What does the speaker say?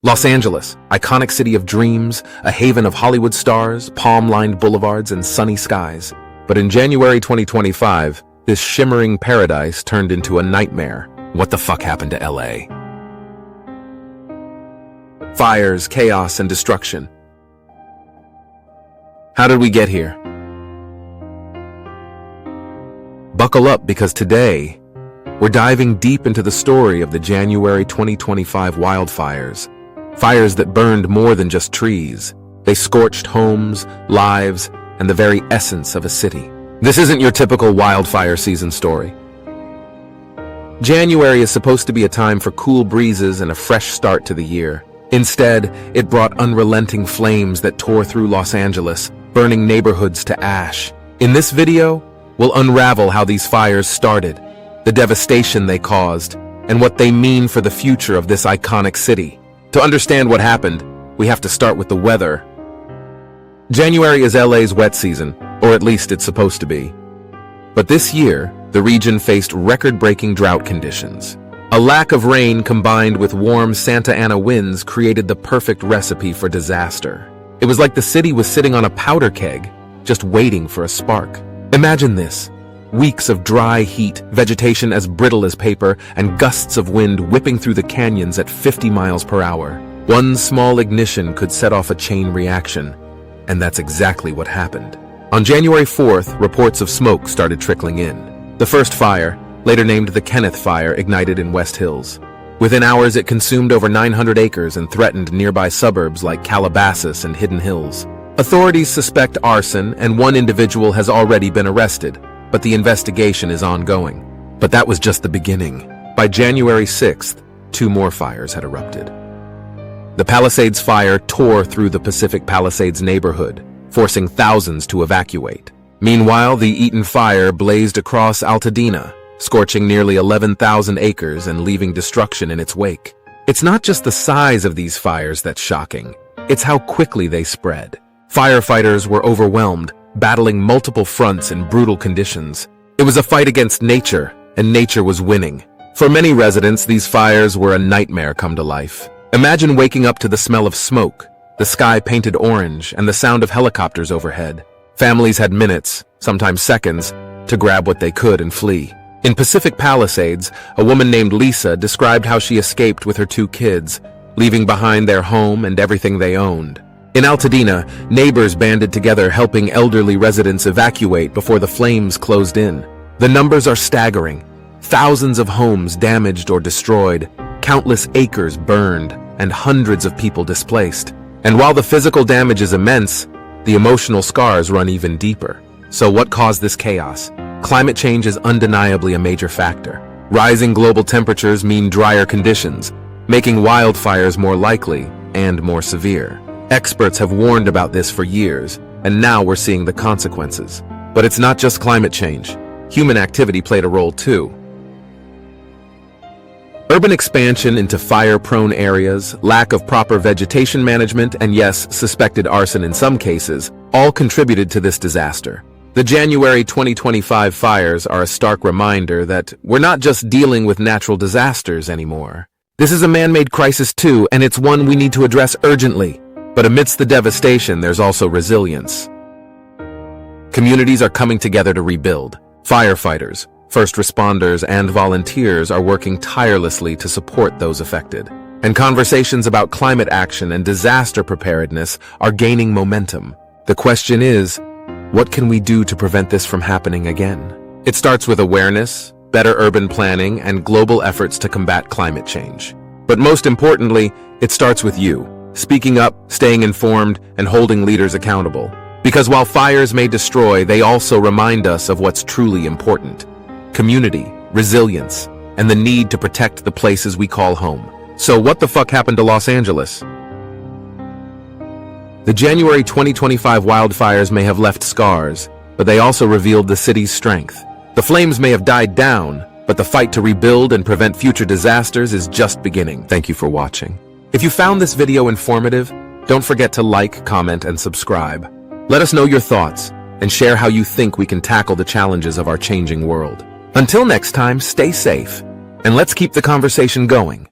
Los Angeles, iconic city of dreams, a haven of Hollywood stars, palm-lined boulevards, and sunny skies. But in January 2025, this shimmering paradise turned into a nightmare. What the fuck happened to LA? Fires, chaos, and destruction. How did we get here? Buckle up, because today, we're diving deep into the story of the January 2025 wildfires. Fires that burned more than just trees. They scorched homes, lives, and the very essence of a city. This isn't your typical wildfire season story. January is supposed to be a time for cool breezes and a fresh start to the year. Instead, it brought unrelenting flames that tore through Los Angeles, burning neighborhoods to ash. In this video, we'll unravel how these fires started, the devastation they caused, and what they mean for the future of this iconic city. To understand what happened, we have to start with the weather. January is LA's wet season, or at least it's supposed to be. But this year, the region faced record-breaking drought conditions. A lack of rain combined with warm Santa Ana winds created the perfect recipe for disaster. It was like the city was sitting on a powder keg, just waiting for a spark. Imagine this. Weeks of dry heat, vegetation as brittle as paper, and gusts of wind whipping through the canyons at 50 miles per hour. One small ignition could set off a chain reaction, and that's exactly what happened. On January 4th, reports of smoke started trickling in. The first fire, later named the Kenneth Fire, ignited in West Hills. Within hours, it consumed over 900 acres and threatened nearby suburbs like Calabasas and Hidden Hills. Authorities suspect arson, and one individual has already been arrested, but the investigation is ongoing. But that was just the beginning. By January 6th, 2 more fires had erupted. The Palisades Fire tore through the Pacific Palisades neighborhood, forcing thousands to evacuate. Meanwhile, the Eaton Fire blazed across Altadena, scorching nearly 11,000 acres and leaving destruction in its wake. It's not just the size of these fires that's shocking, it's how quickly they spread. Firefighters were overwhelmed, battling multiple fronts in brutal conditions. It was a fight against nature, and nature was winning. For many residents, these fires were a nightmare come to life. Imagine waking up to the smell of smoke, the sky painted orange, and the sound of helicopters overhead. Families had minutes, sometimes seconds, to grab what they could and flee. In Pacific Palisades, a woman named Lisa described how she escaped with her 2 kids, leaving behind their home and everything they owned. In Altadena, neighbors banded together helping elderly residents evacuate before the flames closed in. The numbers are staggering. Thousands of homes damaged or destroyed, countless acres burned, and hundreds of people displaced. And while the physical damage is immense, the emotional scars run even deeper. So what caused this chaos? Climate change is undeniably a major factor. Rising global temperatures mean drier conditions, making wildfires more likely and more severe. Experts have warned about this for years, and now we're seeing the consequences. But it's not just climate change. Human activity played a role too. Urban expansion into fire-prone areas, lack of proper vegetation management, and yes, suspected arson in some cases, all contributed to this disaster. The January 2025 fires are a stark reminder that we're not just dealing with natural disasters anymore. This is a man-made crisis too, and it's one we need to address urgently. But amidst the devastation, there's also resilience. Communities are coming together to rebuild. Firefighters, first responders, and volunteers are working tirelessly to support those affected. And conversations about climate action and disaster preparedness are gaining momentum. The question is, what can we do to prevent this from happening again? It starts with awareness, better urban planning, and global efforts to combat climate change. But most importantly, it starts with you. Speaking up, staying informed, and holding leaders accountable. Because while fires may destroy, they also remind us of what's truly important. Community, resilience, and the need to protect the places we call home. So what the fuck happened to Los Angeles? The January 2025 wildfires may have left scars, but they also revealed the city's strength. The flames may have died down, but the fight to rebuild and prevent future disasters is just beginning. Thank you for watching. If you found this video informative, don't forget to like, comment, and subscribe. Let us know your thoughts and share how you think we can tackle the challenges of our changing world. Until next time, stay safe, and let's keep the conversation going.